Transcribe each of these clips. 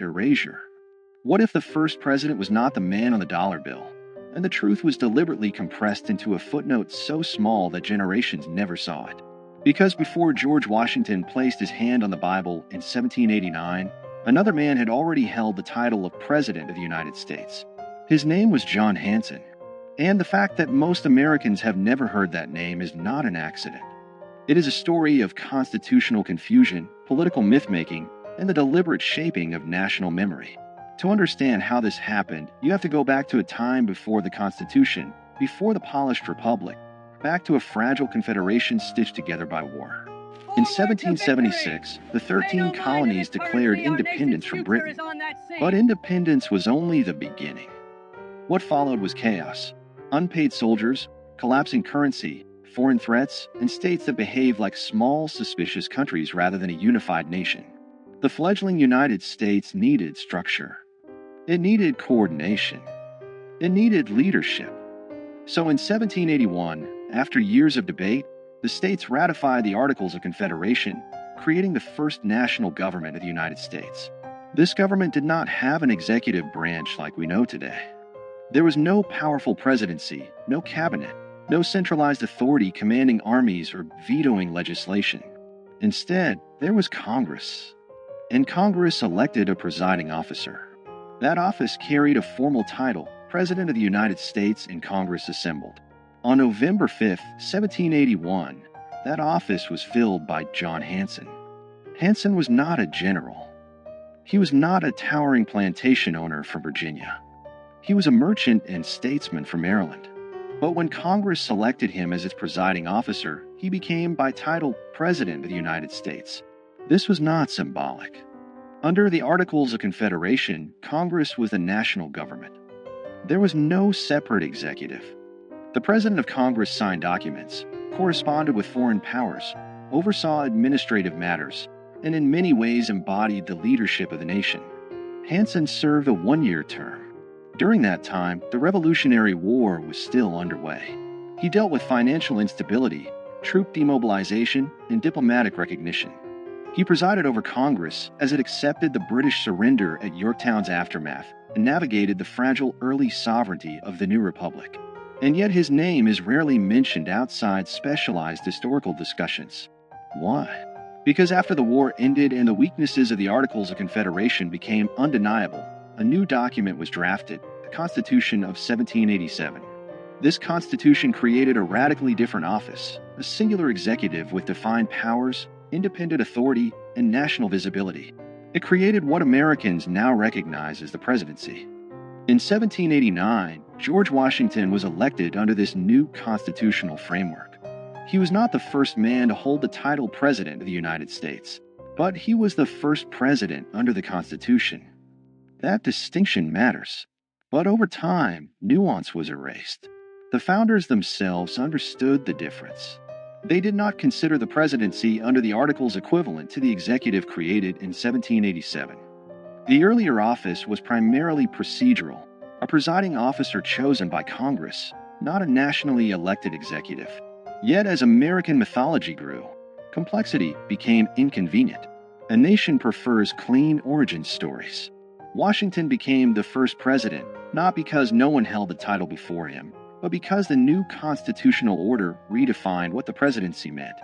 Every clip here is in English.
erasure. What if the first president was not the man on the dollar bill, and the truth was deliberately compressed into a footnote so small that generations never saw it? Because before George Washington placed his hand on the Bible in 1789, another man had already held the title of President of the United States. His name was John Hanson, and the fact that most Americans have never heard that name is not an accident. It is a story of constitutional confusion, political myth-making, and the deliberate shaping of national memory. To understand how this happened, you have to go back to a time before the Constitution, before the polished republic, back to a fragile confederation stitched together by war. In 1776, the 13 colonies declared independence from Britain, but independence was only the beginning. What followed was chaos: unpaid soldiers, collapsing currency, foreign threats, and states that behaved like small, suspicious countries rather than a unified nation. The fledgling United States needed structure. It needed coordination. It needed leadership. So in 1781, after years of debate, the states ratified the Articles of Confederation, creating the first national government of the United States. This government did not have an executive branch like we know today. There was no powerful presidency, no cabinet, no centralized authority commanding armies or vetoing legislation. Instead, there was Congress. And Congress elected a presiding officer. That office carried a formal title, President of the United States, and Congress assembled. On November 5, 1781, that office was filled by John Hanson. Hanson was not a general. He was not a towering plantation owner from Virginia. He was a merchant and statesman from Maryland. But when Congress selected him as its presiding officer, he became by title President of the United States. This was not symbolic. Under the Articles of Confederation, Congress was the national government. There was no separate executive. The President of Congress signed documents, corresponded with foreign powers, oversaw administrative matters, and in many ways embodied the leadership of the nation. Hanson served a one-year term. During that time, the Revolutionary War was still underway. He dealt with financial instability, troop demobilization, and diplomatic recognition. He presided over Congress as it accepted the British surrender at Yorktown's aftermath and navigated the fragile early sovereignty of the new republic. And yet his name is rarely mentioned outside specialized historical discussions. Why? Because after the war ended and the weaknesses of the Articles of Confederation became undeniable, a new document was drafted, the Constitution of 1787. This Constitution created a radically different office, a singular executive with defined powers, independent authority, and national visibility. It created what Americans now recognize as the presidency. In 1789, George Washington was elected under this new constitutional framework. He was not the first man to hold the title President of the United States, but he was the first president under the Constitution. That distinction matters. But over time, nuance was erased. The founders themselves understood the difference. They did not consider the presidency under the Articles equivalent to the executive created in 1787. The earlier office was primarily procedural, a presiding officer chosen by Congress, not a nationally elected executive. Yet as American mythology grew, complexity became inconvenient. A nation prefers clean origin stories. Washington became the first president, not because no one held the title before him, but because the new constitutional order redefined what the presidency meant.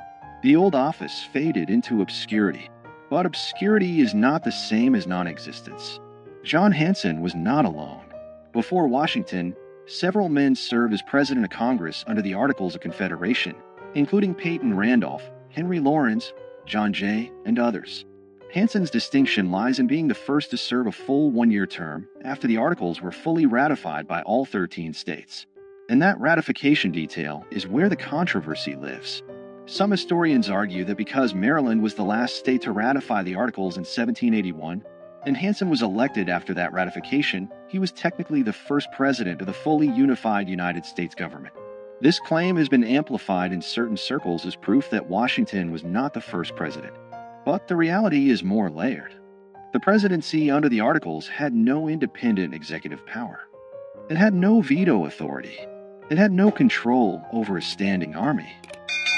The old office faded into obscurity, but obscurity is not the same as non-existence. John Hanson was not alone. Before Washington, several men served as president of Congress under the Articles of Confederation, including Peyton Randolph, Henry Lawrence, John Jay, and others. Hanson's distinction lies in being the first to serve a full one-year term after the Articles were fully ratified by all 13 states. And that ratification detail is where the controversy lives. Some historians argue that because Maryland was the last state to ratify the Articles in 1781, and Hanson was elected after that ratification, he was technically the first president of the fully unified United States government. This claim has been amplified in certain circles as proof that Washington was not the first president. But the reality is more layered. The presidency under the Articles had no independent executive power. It had no veto authority. It had no control over a standing army.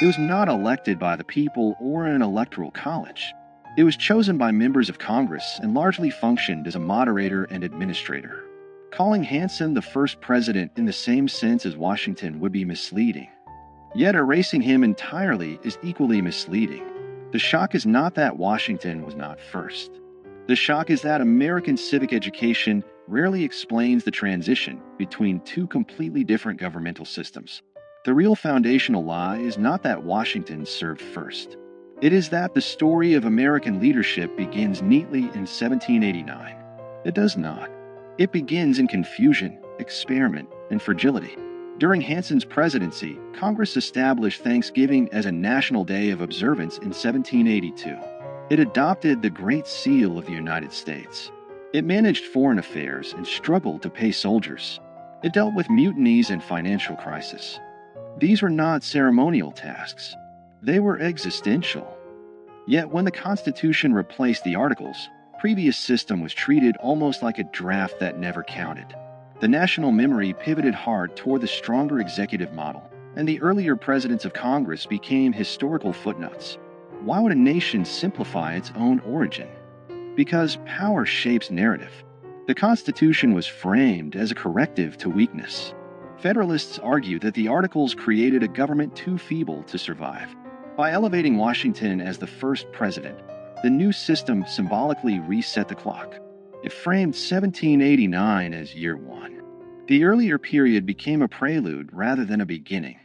It was not elected by the people or an electoral college. It was chosen by members of Congress and largely functioned as a moderator and administrator. Calling Hanson the first president in the same sense as Washington would be misleading. Yet erasing him entirely is equally misleading. The shock is not that Washington was not first. The shock is that American civic education rarely explains the transition between two completely different governmental systems. The real foundational lie is not that Washington served first. It is that the story of American leadership begins neatly in 1789. It does not. It begins in confusion, experiment, and fragility. During Hanson's presidency, Congress established Thanksgiving as a national day of observance in 1782. It adopted the Great Seal of the United States. It managed foreign affairs and struggled to pay soldiers. It dealt with mutinies and financial crisis. These were not ceremonial tasks. They were existential. Yet when the Constitution replaced the Articles, the previous system was treated almost like a draft that never counted. The national memory pivoted hard toward the stronger executive model, and the earlier presidents of Congress became historical footnotes. Why would a nation simplify its own origin? Because power shapes narrative. The Constitution was framed as a corrective to weakness. Federalists argue that the Articles created a government too feeble to survive. By elevating Washington as the first president, the new system symbolically reset the clock. It framed 1789 as year one. The earlier period became a prelude rather than a beginning.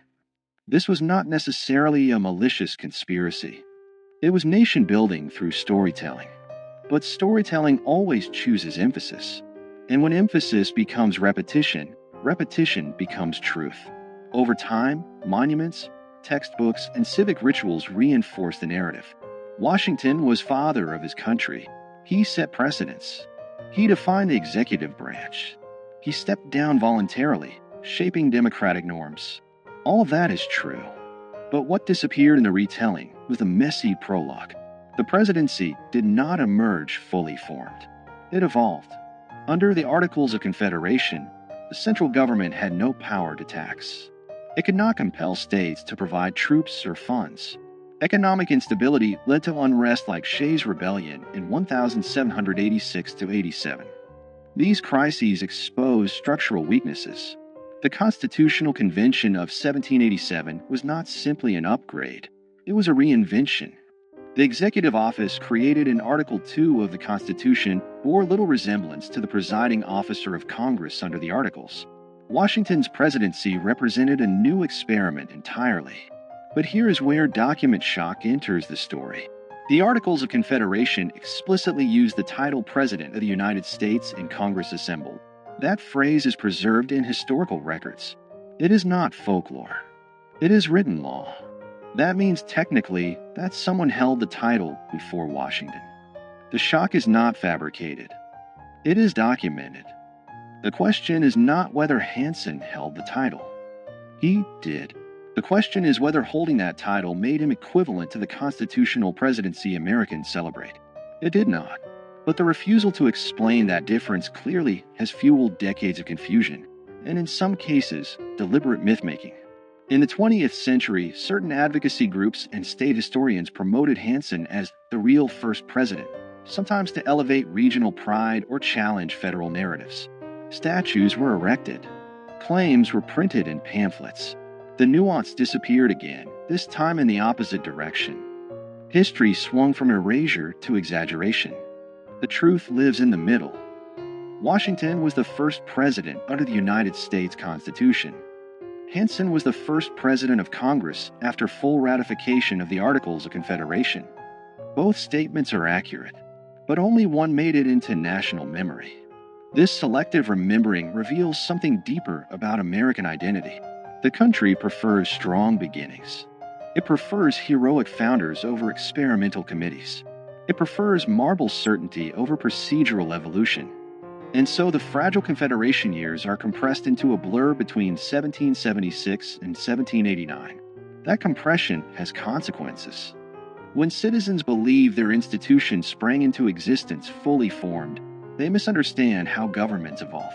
This was not necessarily a malicious conspiracy. It was nation-building through storytelling. But storytelling always chooses emphasis. And when emphasis becomes repetition, repetition becomes truth. Over time, monuments, textbooks, and civic rituals reinforce the narrative. Washington was father of his country. He set precedents. He defined the executive branch. He stepped down voluntarily, shaping democratic norms. All of that is true. But what disappeared in the retelling was the messy prologue. The presidency did not emerge fully formed. It evolved. Under the Articles of Confederation, the central government had no power to tax. It could not compel states to provide troops or funds. Economic instability led to unrest like Shays' Rebellion in 1786–87. These crises exposed structural weaknesses. The Constitutional Convention of 1787 was not simply an upgrade, it was a reinvention. The executive office created in Article 2 of the Constitution bore little resemblance to the presiding officer of Congress under the Articles. Washington's presidency represented a new experiment entirely. But here is where document shock enters the story. The Articles of Confederation explicitly used the title President of the United States in Congress assembled. That phrase is preserved in historical records. It is not folklore. It is written law. That means technically that someone held the title before Washington. The shock is not fabricated. It is documented. The question is not whether Hanson held the title. He did. The question is whether holding that title made him equivalent to the constitutional presidency Americans celebrate. It did not. But the refusal to explain that difference clearly has fueled decades of confusion, and in some cases, deliberate myth-making. In the 20th century, certain advocacy groups and state historians promoted Hanson as the real first president, sometimes to elevate regional pride or challenge federal narratives. Statues were erected. Claims were printed in pamphlets. The nuance disappeared again, this time in the opposite direction. History swung from erasure to exaggeration. The truth lives in the middle. Washington was the first president under the United States Constitution. Hanson was the first president of Congress after full ratification of the Articles of Confederation. Both statements are accurate, but only one made it into national memory. This selective remembering reveals something deeper about American identity. The country prefers strong beginnings. It prefers heroic founders over experimental committees. It prefers marble certainty over procedural evolution. And so the fragile Confederation years are compressed into a blur between 1776 and 1789. That compression has consequences. When citizens believe their institution sprang into existence fully formed, they misunderstand how governments evolve.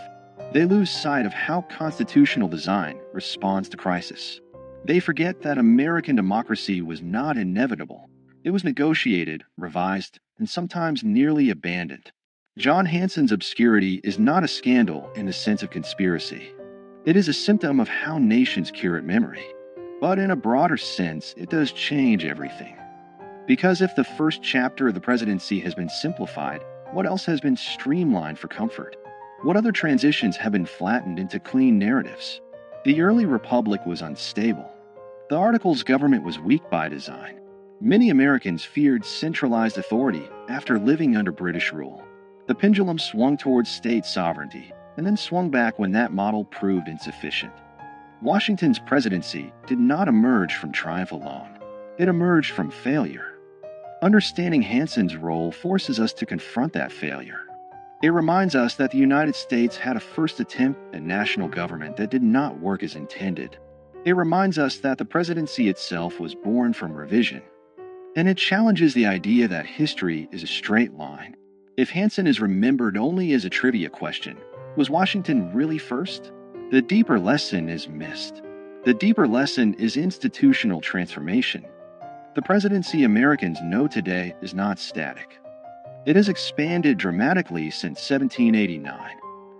They lose sight of how constitutional design responds to crisis. They forget that American democracy was not inevitable. It was negotiated, revised, and sometimes nearly abandoned. John Hanson's obscurity is not a scandal in the sense of conspiracy. It is a symptom of how nations curate memory. But in a broader sense, it does change everything. Because if the first chapter of the presidency has been simplified, what else has been streamlined for comfort? What other transitions have been flattened into clean narratives? The early republic was unstable. The Articles government was weak by design. Many Americans feared centralized authority after living under British rule. The pendulum swung towards state sovereignty, and then swung back when that model proved insufficient. Washington's presidency did not emerge from triumph alone. It emerged from failure. Understanding Hanson's role forces us to confront that failure. It reminds us that the United States had a first attempt at national government that did not work as intended. It reminds us that the presidency itself was born from revision. And it challenges the idea that history is a straight line. If Hanson is remembered only as a trivia question, was Washington really first? The deeper lesson is missed. The deeper lesson is institutional transformation. The presidency Americans know today is not static. It has expanded dramatically since 1789.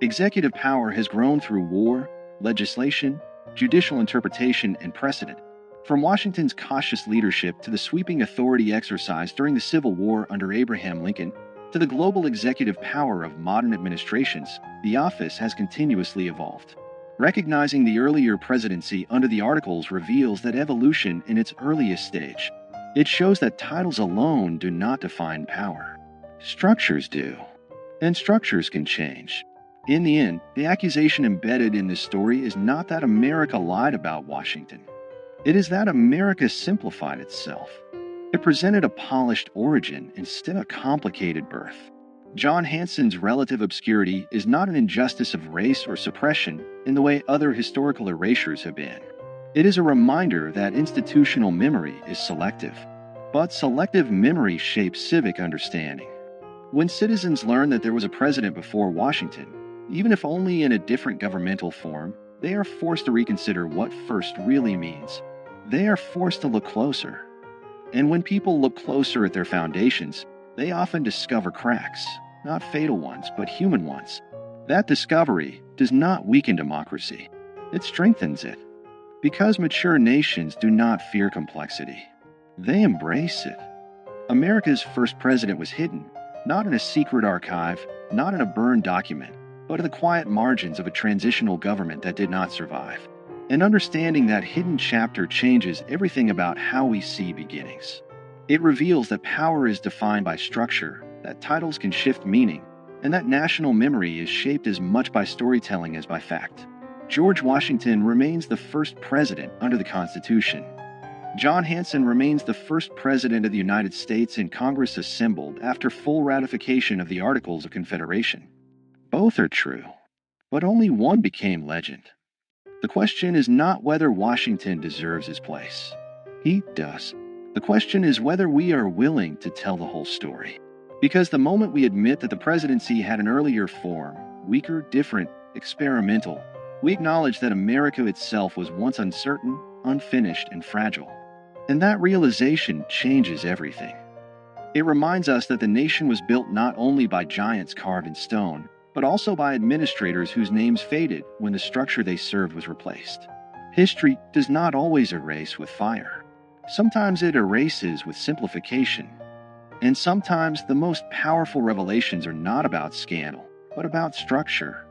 Executive power has grown through war, legislation, judicial interpretation, and precedent. From Washington's cautious leadership to the sweeping authority exercised during the Civil War under Abraham Lincoln, to the global executive power of modern administrations, the office has continuously evolved. Recognizing the earlier presidency under the Articles reveals that evolution in its earliest stage. It shows that titles alone do not define power. Structures do. And structures can change. In the end, the accusation embedded in this story is not that America lied about Washington. It is that America simplified itself. It presented a polished origin instead of a complicated birth. John Hanson's relative obscurity is not an injustice of race or suppression in the way other historical erasures have been. It is a reminder that institutional memory is selective, but selective memory shapes civic understanding. When citizens learn that there was a president before Washington, even if only in a different governmental form, they are forced to reconsider what first really means. They are forced to look closer. And when people look closer at their foundations, they often discover cracks, not fatal ones, but human ones. That discovery does not weaken democracy. It strengthens it. Because mature nations do not fear complexity. They embrace it. America's first president was hidden, not in a secret archive, not in a burned document, but in the quiet margins of a transitional government that did not survive. And understanding that hidden chapter changes everything about how we see beginnings. It reveals that power is defined by structure, that titles can shift meaning, and that national memory is shaped as much by storytelling as by fact. George Washington remains the first president under the Constitution. John Hanson remains the first president of the United States in Congress assembled after full ratification of the Articles of Confederation. Both are true, but only one became legend. The question is not whether Washington deserves his place. He does. The question is whether we are willing to tell the whole story. Because the moment we admit that the presidency had an earlier form, weaker, different, experimental, we acknowledge that America itself was once uncertain, unfinished, and fragile. And that realization changes everything. It reminds us that the nation was built not only by giants carved in stone, but also by administrators whose names faded when the structure they served was replaced. History does not always erase with fire. Sometimes it erases with simplification. And sometimes the most powerful revelations are not about scandal, but about structure.